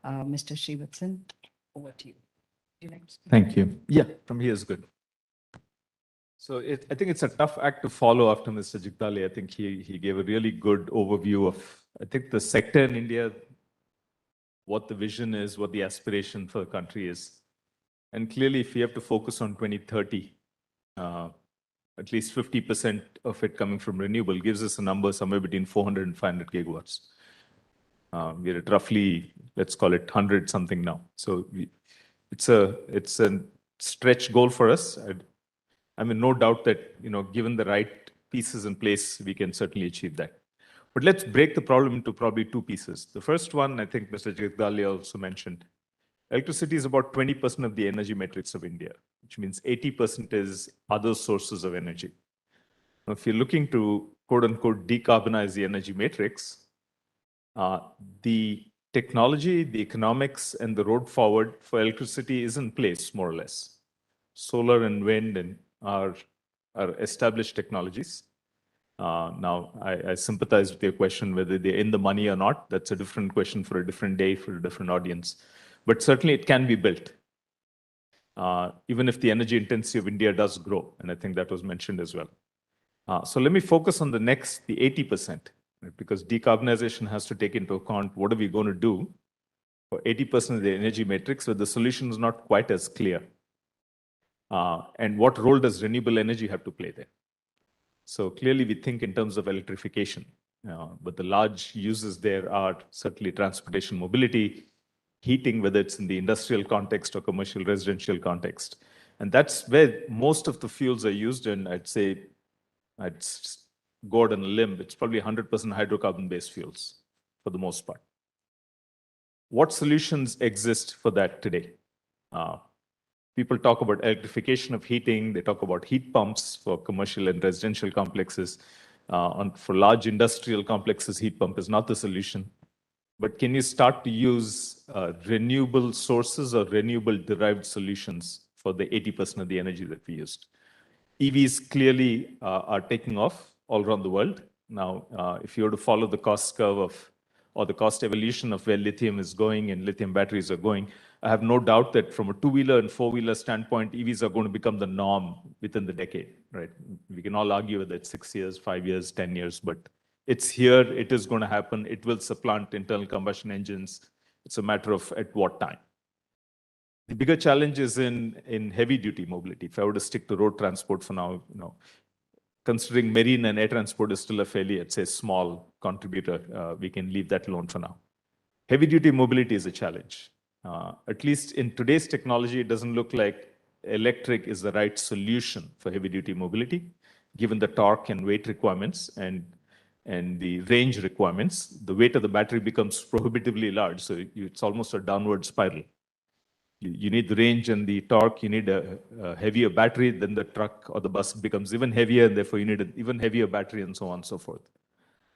Mr. Srivatsan, over to you. Thank you. Yeah, from here is good. So I think it's a tough act to follow after Mr. Jagdale. I think he gave a really good overview of, I think, the sector in India, what the vision is, what the aspiration for the country is. And clearly, if we have to focus on 2030, at least 50% of it coming from renewable gives us a number somewhere between 400 and 500 gigawatts. We're at roughly, let's call it 100 something now. So it's a stretch goal for us. I mean, no doubt that, given the right pieces in place, we can certainly achieve that. But let's break the problem into probably two pieces. The first one, I think Mr. Jagdale also mentioned, electricity is about 20% of the energy matrix of India, which means 80% is other sources of energy. Now, if you're looking to, quote unquote, decarbonize the energy matrix, the technology, the economics, and the road forward for electricity is in place, more or less. Solar and wind are established technologies. Now, I sympathize with your question whether they're in the money or not. That's a different question for a different day, for a different audience. But certainly it can be built, even if the energy intensity of India does grow. And I think that was mentioned as well. So let me focus on the 80%, right? Because decarbonization has to take into account what are we going to do for 80% of the energy matrix where the solution is not quite as clear. And what role does renewable energy have to play there? So clearly we think in terms of electrification, but the large uses there are certainly transportation, mobility, heating, whether it's in the industrial context or commercial residential context. And that's where most of the fuels are used. And I'd say, I'd go out on a limb, it's probably 100% hydrocarbon-based fuels for the most part. What solutions exist for that today? People talk about electrification of heating. They talk about heat pumps for commercial and residential complexes. For large industrial complexes, heat pump is not the solution. But can you start to use renewable sources or renewable derived solutions for the 80% of the energy that we used? EVs clearly are taking off all around the world. Now, if you were to follow the cost curve or the cost evolution of where lithium is going and lithium batteries are going, I have no doubt that from a two-wheeler and four-wheeler standpoint, EVs are going to become the norm within the decade, right? We can all argue whether it's 6 years, 5 years, 10 years, but it's here, it is going to happen. It will supplant internal combustion engines. It's a matter of at what time. The bigger challenge is in heavy-duty mobility. If I were to stick to road transport for now, considering marine and air transport is still a fairly, I'd say, small contributor, we can leave that alone for now. Heavy-duty mobility is a challenge. At least in today's technology, it doesn't look like electric is the right solution for heavy-duty mobility, given the torque and weight requirements and the range requirements. The weight of the battery becomes prohibitively large, so it's almost a downward spiral. You need the range and the torque, you need a heavier battery, then the truck or the bus becomes even heavier, and therefore you need an even heavier battery and so on and so forth.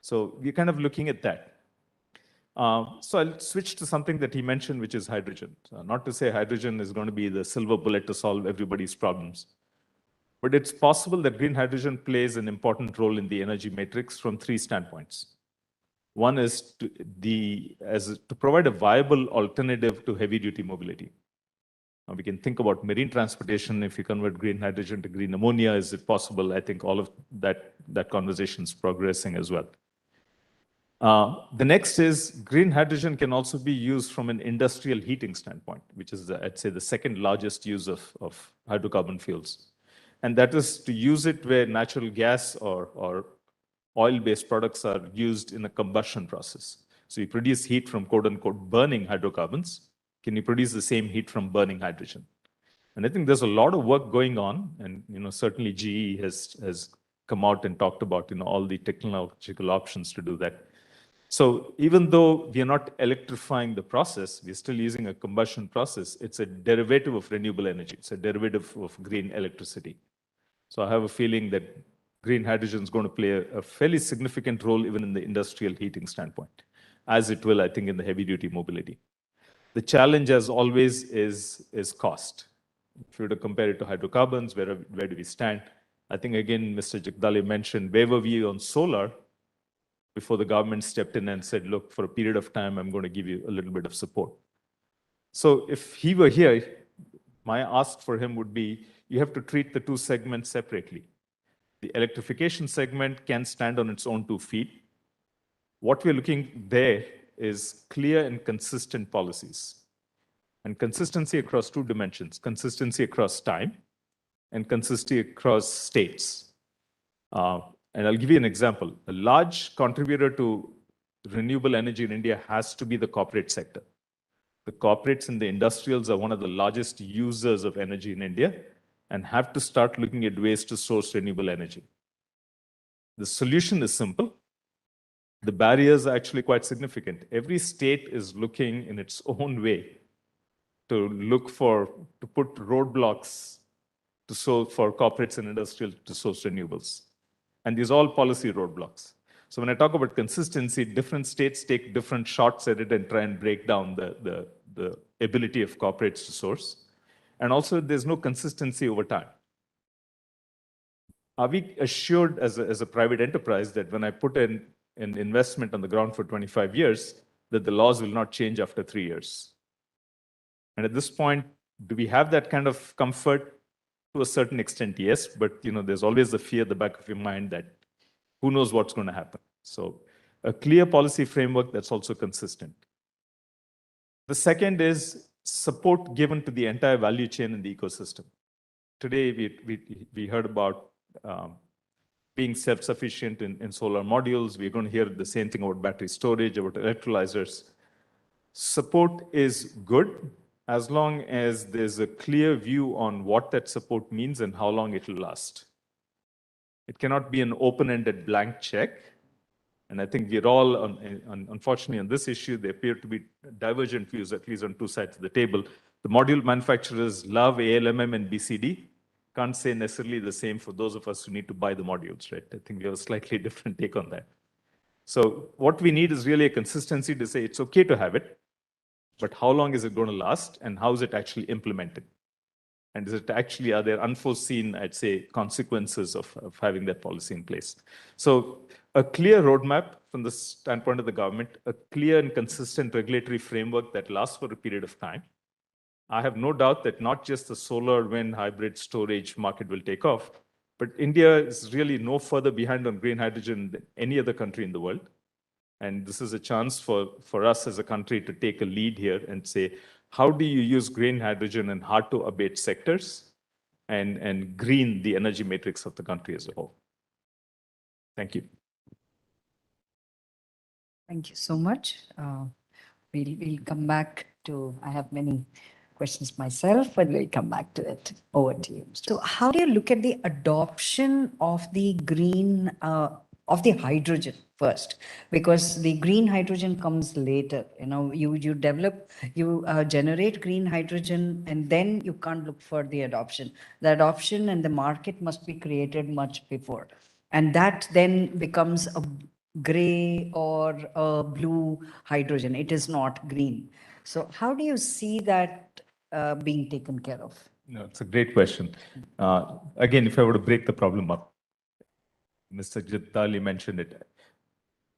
So we're kind of looking at that. So I'll switch to something that he mentioned, which is hydrogen. Not to say hydrogen is going to be the silver bullet to solve everybody's problems, but it's possible that green hydrogen plays an important role in the energy matrix from 3 standpoints. One is to provide a viable alternative to heavy-duty mobility. Now we can think about marine transportation. If you convert green hydrogen to green ammonia, is it possible? I think all of that conversation is progressing as well. The next is green hydrogen can also be used from an industrial heating standpoint, which is, I'd say, the second largest use of hydrocarbon fuels. And that is to use it where natural gas or oil-based products are used in a combustion process. So you produce heat from quote-unquote burning hydrocarbons. Can you produce the same heat from burning hydrogen? And I think there's a lot of work going on. And certainly GE has come out and talked about all the technological options to do that. So even though we are not electrifying the process, we're still using a combustion process. It's a derivative of renewable energy. It's a derivative of green electricity. So I have a feeling that green hydrogen is going to play a fairly significant role even in the industrial heating standpoint, as it will, I think, in the heavy-duty mobility. The challenge, as always, is cost. If you were to compare it to hydrocarbons, where do we stand? I think, again, Mr. Jagdale mentioned, where were we on solar before the government stepped in and said, look, for a period of time, I'm going to give you a little bit of support. So if he were here, my ask for him would be, you have to treat the two segments separately. The electrification segment can stand on its own 2 feet. What we're looking there is clear and consistent policies. And consistency across two dimensions, consistency across time and consistency across states. And I'll give you an example. A large contributor to renewable energy in India has to be the corporate sector. The corporates and the industrials are one of the largest users of energy in India and have to start looking at ways to source renewable energy. The solution is simple. The barriers are actually quite significant. Every state is looking in its own way to put roadblocks for corporates and industrial to source renewables. And these are all policy roadblocks. So when I talk about consistency, different states take different shots at it and try and break down the ability of corporates to source. And also, there's no consistency over time. Are we assured as a private enterprise that when I put in an investment on the ground for 25 years, that the laws will not change after 3 years? And at this point, do we have that kind of comfort? To a certain extent, yes, but there's always the fear at the back of your mind that who knows what's going to happen. So a clear policy framework that's also consistent. The second is support given to the entire value chain in the ecosystem. Today, we heard about being self-sufficient in solar modules. We're going to hear the same thing about battery storage, about electrolyzers. Support is good as long as there's a clear view on what that support means and how long it will last. It cannot be an open-ended blank check. And I think we're all, unfortunately, on this issue, there appear to be divergent views, at least on two sides of the table. The module manufacturers love ALMM and BCD. Can't say necessarily the same for those of us who need to buy the modules, right? I think we have a slightly different take on that. So what we need is really a consistency to say it's okay to have it, but how long is it going to last and how is it actually implemented? And is it actually, are there unforeseen, I'd say, consequences of having that policy in place? So a clear roadmap from the standpoint of the government, a clear and consistent regulatory framework that lasts for a period of time. I have no doubt that not just the solar, wind, hybrid storage market will take off, but India is really no further behind on green hydrogen than any other country in the world. And this is a chance for us as a country to take a lead here and say, how do you use green hydrogen in hard to abate sectors and green the energy matrix of the country as a whole? Thank you. Thank you so much. We'll come back to, I have many questions myself, but we'll come back to it. Over to you. So how do you look at the adoption of the green, of the hydrogen first? Because the green hydrogen comes later. You generate green hydrogen and then you can't look for the adoption. The adoption and the market must be created much before. And that then becomes a gray or a blue hydrogen. It is not green. So how do you see that being taken care of? No, it's a great question. Again, if I were to break the problem up, Mr. Jitali mentioned it.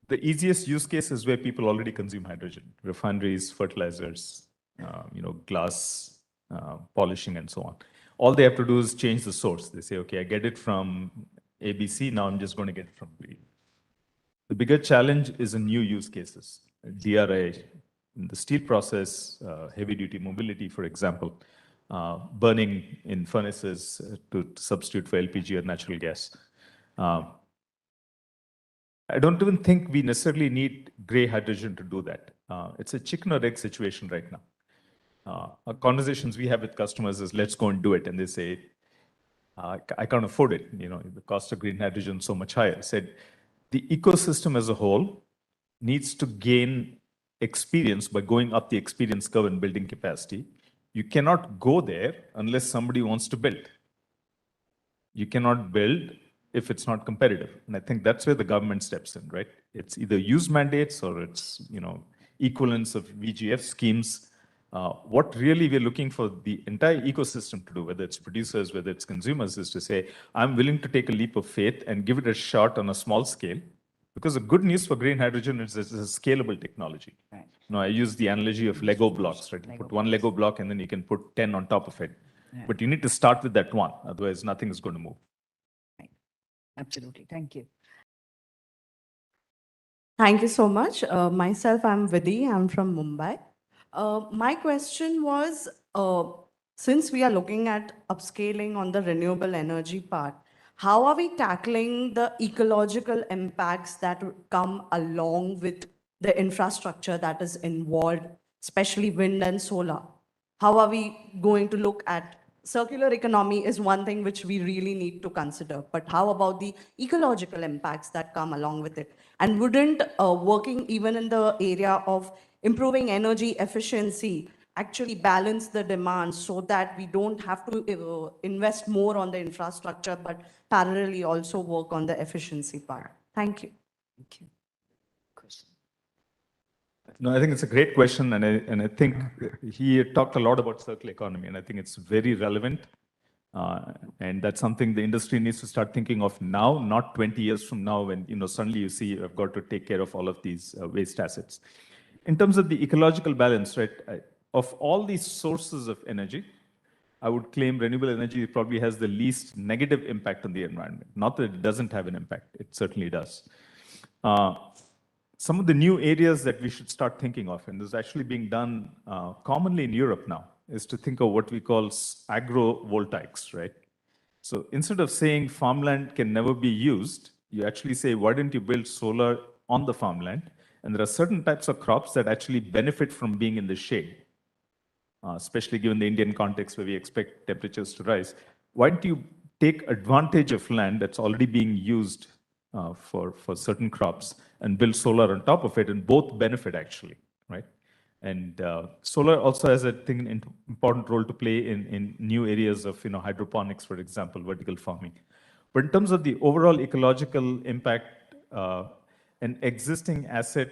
The easiest use case is where people already consume hydrogen, refineries, fertilizers, glass polishing and so on. All they have to do is change the source. They say, okay, I get it from ABC, now I'm just going to get it from B. The bigger challenge is in new use cases, DRI, in the steel process, heavy-duty mobility, for example, burning in furnaces to substitute for LPG or natural gas. I don't even think we necessarily need gray hydrogen to do that. It's a chicken or egg situation right now. Our conversations we have with customers is, let's go and do it. And they say, I can't afford it. The cost of green hydrogen is so much higher. I said, the ecosystem as a whole needs to gain experience by going up the experience curve and building capacity. You cannot go there unless somebody wants to build. You cannot build if it's not competitive. And I think that's where the government steps in, right? It's either use mandates or it's, equivalence of VGF schemes. What really we're looking for the entire ecosystem to do, whether it's producers, whether it's consumers, is to say, I'm willing to take a leap of faith and give it a shot on a small scale. Because the good news for green hydrogen is it's a scalable technology. Right. I use the analogy of Lego blocks, right? You Lego put one Lego block and then you can put 10 on top of it. Yeah. But you need to start with that one, otherwise nothing is going to move. Right. Absolutely. Thank you. Thank you so much. Myself, I'm Vidhi. I'm from Mumbai. My question was, since we are looking at upscaling on the renewable energy part, how are we tackling the ecological impacts that come along with the infrastructure that is involved, especially wind and solar? How are we going to look at circular economy is one thing which we really need to consider, but how about the ecological impacts that come along with it? And wouldn't working even in the area of improving energy efficiency actually balance the demand so that we don't have to invest more on the infrastructure, but parallelly also work on the efficiency part? Thank you. Thank you. Question. No, I think it's a great question. And I think he talked a lot about circular economy, and I think it's very relevant. And that's something the industry needs to start thinking of now, not 20 years from now when, suddenly you see I've got to take care of all of these waste assets. In terms of the ecological balance, right, of all these sources of energy, I would claim renewable energy probably has the least negative impact on the environment. Not that it doesn't have an impact, it certainly does. Some of the new areas that we should start thinking of, and this is actually being done commonly in Europe now, is to think of what we call agrovoltaics, right? So instead of saying farmland can never be used, you actually say, why don't you build solar on the farmland? And there are certain types of crops that actually benefit from being in the shade, especially given the Indian context where we expect temperatures to rise. Why don't you take advantage of land that's already being used for certain crops and build solar on top of it, and both benefit actually, right? And solar also has, I think, an important role to play in new areas of, hydroponics, for example, vertical farming. But in terms of the overall ecological impact, an existing asset,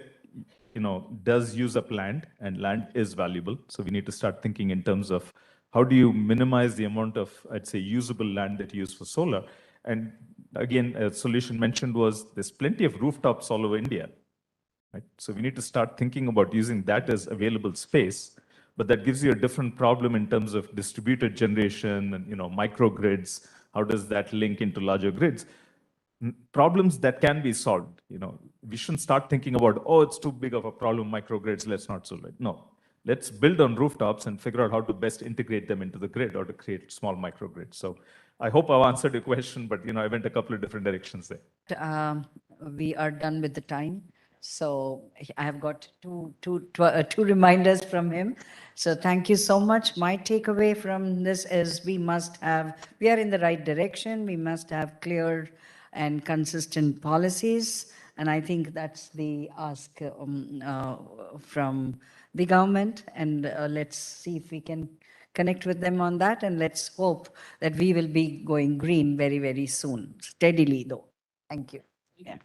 does use up land, and land is valuable. So we need to start thinking in terms of how do you minimize the amount of, I'd say, usable land that you use for solar. And again, a solution mentioned was there's plenty of rooftops all over India. Right? So we need to start thinking about using that as available space, but that gives you a different problem in terms of distributed generation and microgrids. How does that link into larger grids? Problems that can be solved. We shouldn't start thinking about, oh, it's too big of a problem, microgrids, let's not solve it. No, let's build on rooftops and figure out how to best integrate them into the grid or to create small microgrids. So I hope I've answered your question, but I went a couple of different directions there. We are done with the time. So I have got two reminders from him. So thank you so much. My takeaway from this is we are in the right direction. We must have clear and consistent policies. And I think that's the ask from the government. And let's see if we can connect with them on that. And let's hope that we will be going green very, very soon. Steadily, though. Thank you. Yeah.